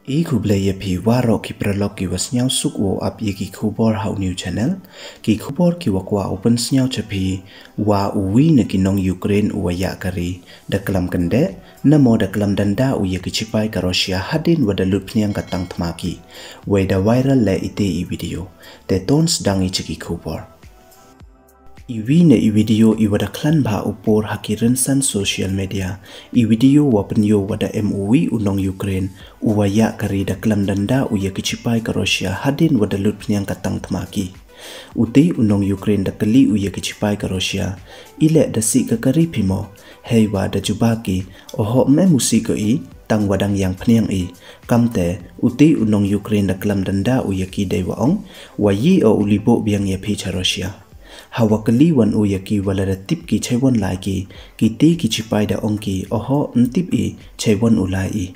E kublaya pi waro ki pralog ki wasnyau suk wo ap ye ki kubor hau new channel ki kubor ki wakwa open snyau chapi wa uwi na ki nong Ukraine uwaya kari daklam kende namo daklam danda uye ki chipai ka Russia hadin wada lupnyang katang tmaki weda viral le ite I video te tons dangi chiki kubor Iwi na I video I wada klan ba upor hakiran san social media I video wapenyo wada MOV unong Ukraine uwaya kari daklam danda uya kichipai ka Russia hadin wada lutpnyang katang tmaki uti unong Ukraine dakali uya kichipai ka Russia ile dasi ka kari pimo hei wada jubaki oho me musiko I tang wadang yang pnyang I kamte uti unong Ukraine daklam danda uya ki dewaong wayi o ulibo biang ya picha Russia Hawa kaliwan uya ki walada tip ki chaiwan lai ki ti ki chipai da ongki oho ntip I chaiwan ulai I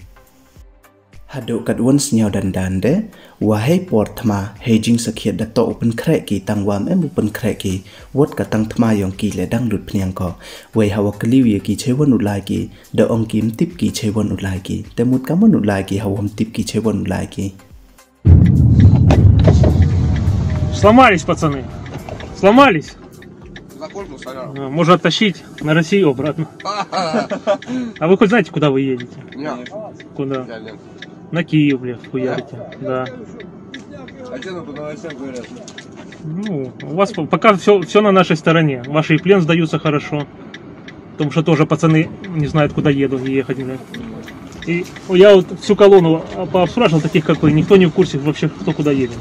hado kadwan snyau dan de wahai portma hejing sakhiat da to open crack ki tangwam em open crack ki wot ka tang thma yong ki le dang lut phnyang ko wei hawa kaliw ye ki chaiwan ulai ki da ongki ntip ki chaiwan ulai ki temut kamon ulai ki hawam tip ki chaiwan ulai ki Сломались, пацаны. Сломались? За корпус, Можно оттащить на Россию обратно. А вы хоть знаете, куда вы едете? Нет. Куда? На Киев, блядь, хуярите. Да. А что там по новостям говорят? Ну, у вас пока все на нашей стороне. Ваши и плен сдаются хорошо. Потому что тоже пацаны не знают, куда еду и ехать, блядь. И я вот всю колонну пообспрашивал таких, как вы. Никто не в курсе вообще, кто куда едет.